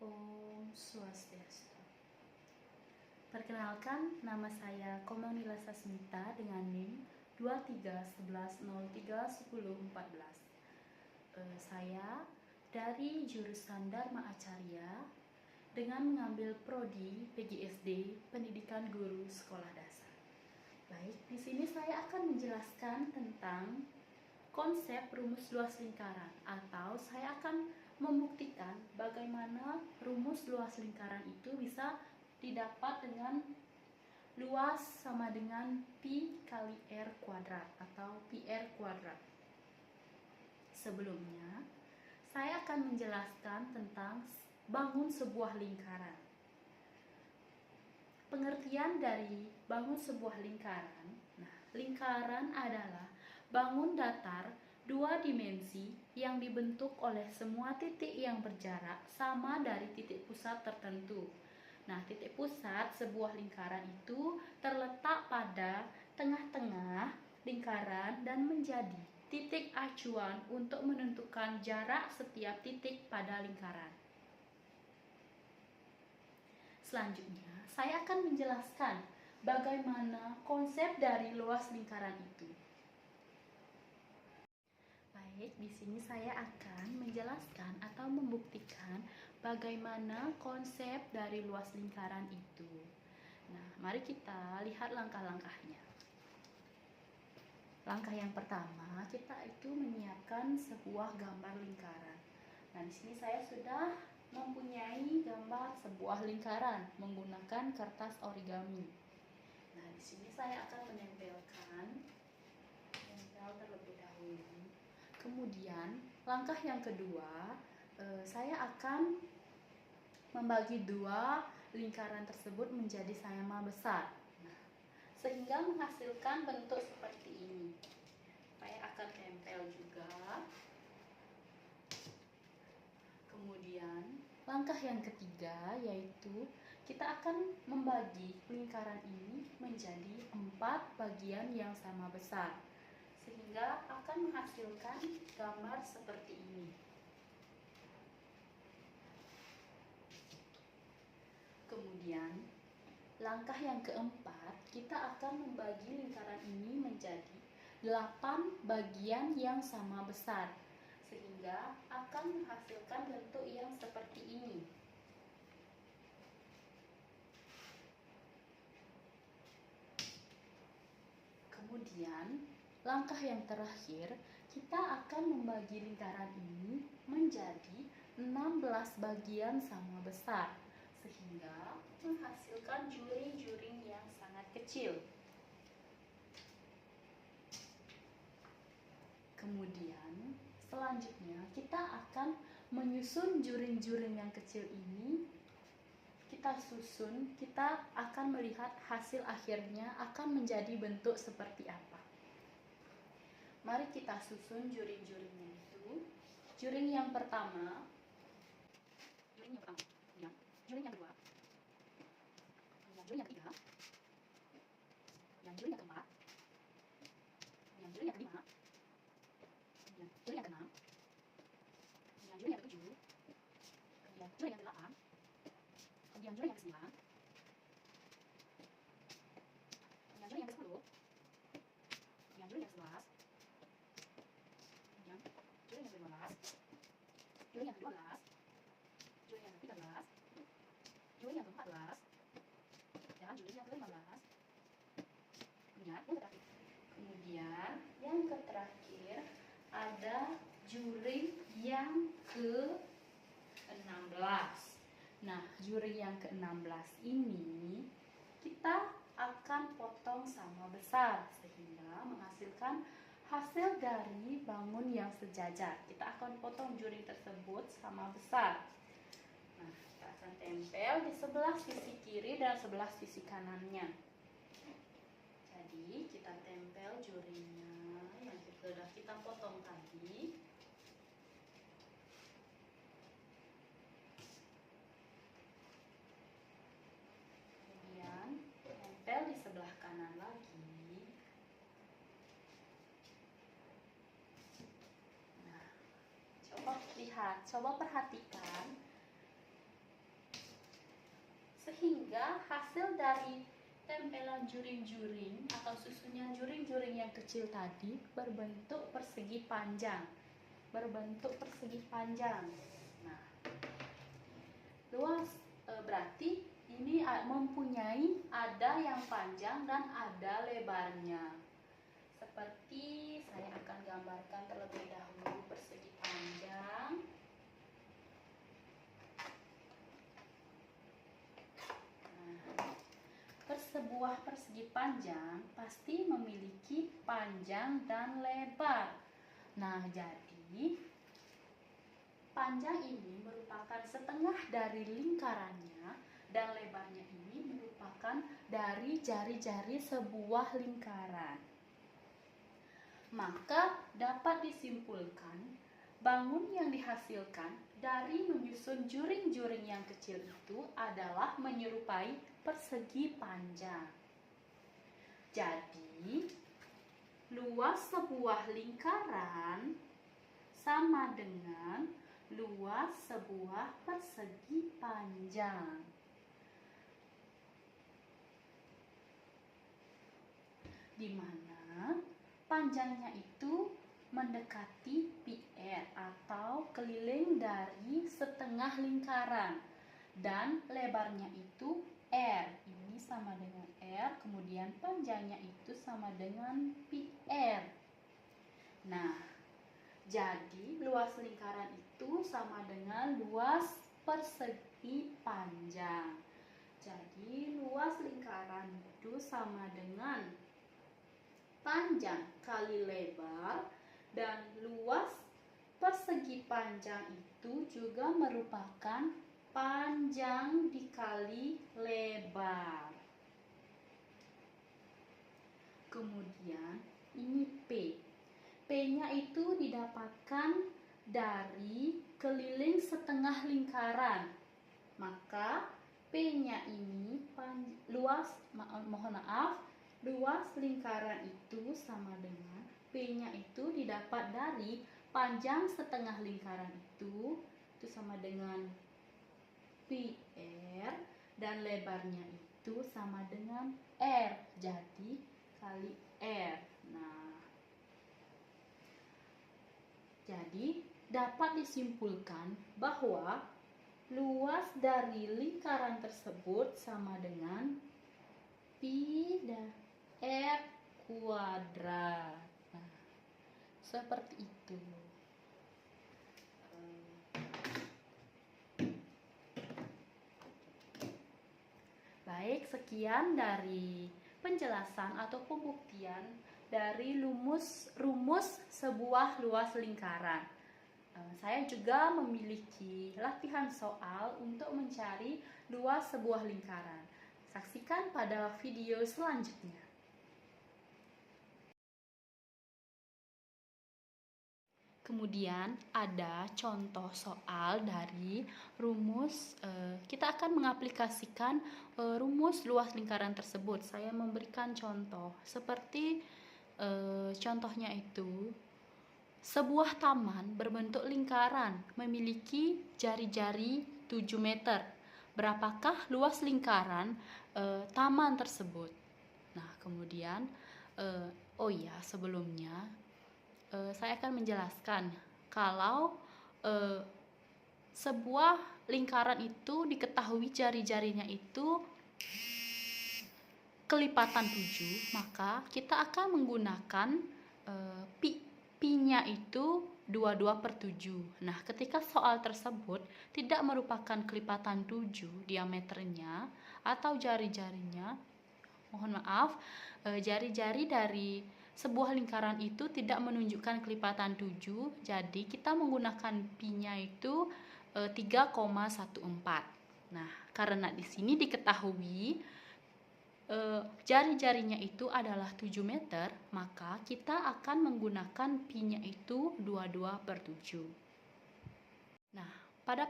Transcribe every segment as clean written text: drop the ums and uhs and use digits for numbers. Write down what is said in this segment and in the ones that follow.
Om Swastiastu. Perkenalkan, nama saya Komonila Sasmita dengan NIM 2311031014. Saya dari jurusan Dharma Acarya dengan mengambil prodi PGSD Pendidikan Guru Sekolah Dasar. Baik, di sini saya akan menjelaskan tentang konsep rumus luas lingkaran, atau saya akan membuktikan bagaimana rumus luas lingkaran itu bisa didapat dengan luas sama dengan pi kali r kuadrat atau pi r kuadrat. Sebelumnya, saya akan menjelaskan tentang bangun sebuah lingkaran. Pengertian dari bangun sebuah lingkaran. Nah, lingkaran adalah bangun datar dua dimensi yang dibentuk oleh semua titik yang berjarak sama dari titik pusat tertentu. Nah, titik pusat sebuah lingkaran itu terletak pada tengah-tengah lingkaran dan menjadi titik acuan untuk menentukan jarak setiap titik pada lingkaran. Selanjutnya, saya akan menjelaskan bagaimana konsep dari luas lingkaran itu. Baik, di sini saya akan menjelaskan atau membuktikan bagaimana konsep dari luas lingkaran itu. Nah, mari kita lihat langkah-langkahnya. Langkah yang pertama, kita itu menyiapkan sebuah gambar lingkaran. Nah, di sini saya sudah mempunyai gambar sebuah lingkaran menggunakan kertas origami. Nah, di sini saya akan menempel terlebih dahulu. Kemudian, langkah yang kedua, saya akan membagi dua lingkaran tersebut menjadi sama besar. Nah, sehingga menghasilkan bentuk seperti ini. Saya akan tempel juga. Kemudian langkah yang ketiga yaitu kita akan membagi lingkaran ini menjadi 4 bagian yang sama besar, sehingga akan menghasilkan gambar seperti ini. Kemudian langkah yang keempat, kita akan membagi lingkaran ini menjadi 8 bagian yang sama besar, sehingga akan menghasilkan bentuk yang seperti ini. Kemudian, langkah yang terakhir, kita akan membagi lingkaran ini menjadi 16 bagian sama besar, sehingga menghasilkan juring-juring yang sangat kecil. Kemudian, selanjutnya kita akan menyusun juring-juring yang kecil ini. Kita susun, kita akan melihat hasil akhirnya akan menjadi bentuk seperti apa. Mari kita susun juring-juringnya itu. Juring yang pertama, juring yang kedua, juring yang kedua, juring yang ketiga, juring yang keempat, juring yang kelima, juring yang keenam, juring yang ketujuh, juring yang kedelapan, juring yang kesembilan, juring yang kesepuluh, juring yang ke-11, juring yang ke-12, juring yang ke-12, juring yang ke-13, juring yang ke-14, dan juring yang ke-15. Kemudian yang terakhir ada juring yang ke-16. Nah, juring yang ke-16 ini kita akan potong sama besar sehingga menghasilkan hasil dari bangun yang sejajar. Kita akan potong juring tersebut sama besar. Nah, kita akan tempel di sebelah sisi kiri dan sebelah sisi kanannya. Jadi, kita tempel juringnya yang sudah kita potong tadi. Kemudian, tempel di sebelah kanan lagi. Nah, coba lihat, coba perhatikan Sehingga hasil dari tempelan juring-juring atau susunan juring-juring yang kecil tadi berbentuk persegi panjang. Nah, luas berarti ini mempunyai ada yang panjang dan ada lebarnya. Seperti saya akan gambarkan terlebih dahulu persegi panjang. Sebuah persegi panjang pasti memiliki panjang dan lebar. Nah, jadi panjang ini merupakan setengah dari lingkarannya dan lebarnya ini merupakan dari jari-jari sebuah lingkaran. Maka dapat disimpulkan bangun yang dihasilkan dari menyusun juring-juring yang kecil itu adalah menyerupai persegi panjang. Jadi, luas sebuah lingkaran sama dengan luas sebuah persegi panjang. Di mana panjangnya itu mendekati PR atau keliling dari setengah lingkaran dan lebarnya itu R. Ini sama dengan R, kemudian panjangnya itu sama dengan PR. Nah, jadi luas lingkaran itu sama dengan luas persegi panjang. Jadi luas lingkaran itu sama dengan panjang kali lebar, dan luas persegi panjang itu juga merupakan panjang dikali lebar. Kemudian ini P. P-nya itu didapatkan dari keliling setengah lingkaran. Maka P-nya ini luas lingkaran itu sama dengan P-nya itu didapat dari panjang setengah lingkaran itu sama dengan PR, dan lebarnya itu sama dengan R, jadi kali R. Nah, jadi dapat disimpulkan bahwa luas dari lingkaran tersebut sama dengan pi dan R kuadrat. Nah, seperti itu. Baik, sekian dari penjelasan atau pembuktian dari rumus sebuah luas lingkaran. Saya juga memiliki latihan soal untuk mencari luas sebuah lingkaran. Saksikan pada video selanjutnya. Kemudian ada contoh soal dari rumus, kita akan mengaplikasikan rumus luas lingkaran tersebut. Saya memberikan contoh, seperti contohnya itu, sebuah taman berbentuk lingkaran memiliki jari-jari 7 meter. Berapakah luas lingkaran taman tersebut? Nah, kemudian, sebelumnya, saya akan menjelaskan kalau sebuah lingkaran itu diketahui jari-jarinya itu kelipatan 7, maka kita akan menggunakan pi-nya itu 22/7. Nah, ketika soal tersebut tidak merupakan kelipatan 7 diameternya atau jari-jarinya, jari-jari dari sebuah lingkaran itu tidak menunjukkan kelipatan 7, jadi kita menggunakan pi-nya itu 3,14. Nah, karena di sini diketahui jari-jarinya itu adalah 7 meter, maka kita akan menggunakan pi-nya itu 22/7. Nah, pada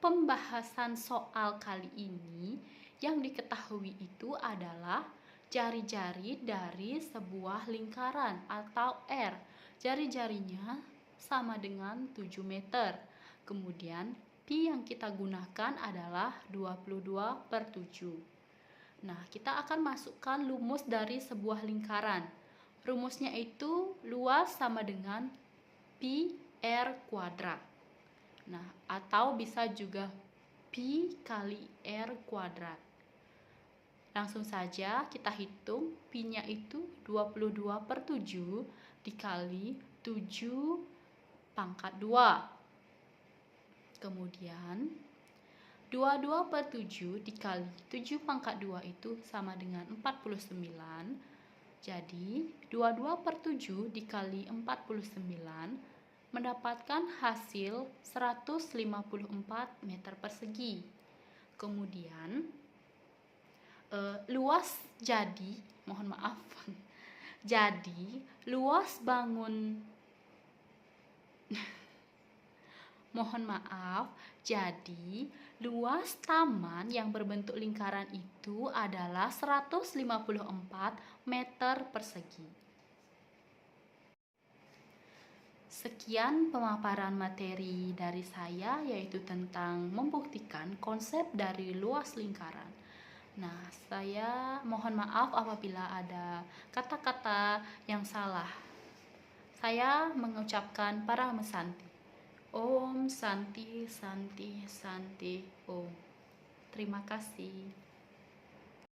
pembahasan soal kali ini, yang diketahui itu adalah jari-jari dari sebuah lingkaran atau R. Jari-jarinya sama dengan 7 meter. Kemudian pi yang kita gunakan adalah 22/7. Nah, kita akan masukkan rumus dari sebuah lingkaran. Rumusnya itu luas sama dengan pi r kuadrat. Nah, atau bisa juga pi kali r kuadrat. Langsung saja kita hitung, pi-nya itu 22/7 dikali 7/2. Kemudian 22/7 dikali 7/2 itu sama dengan 49. Jadi 22/7 dikali 49 mendapatkan hasil 154 meter persegi. Kemudian luas jadi, mohon maaf, jadi luas bangun mohon maaf, jadi luas taman yang berbentuk lingkaran itu adalah 154 meter persegi. Sekian pemaparan materi dari saya, yaitu tentang membuktikan konsep dari luas lingkaran. Nah, saya mohon maaf apabila ada kata-kata yang salah. Saya mengucapkan Parahama Santi. Om Santi Santi Santi Om. Terima kasih.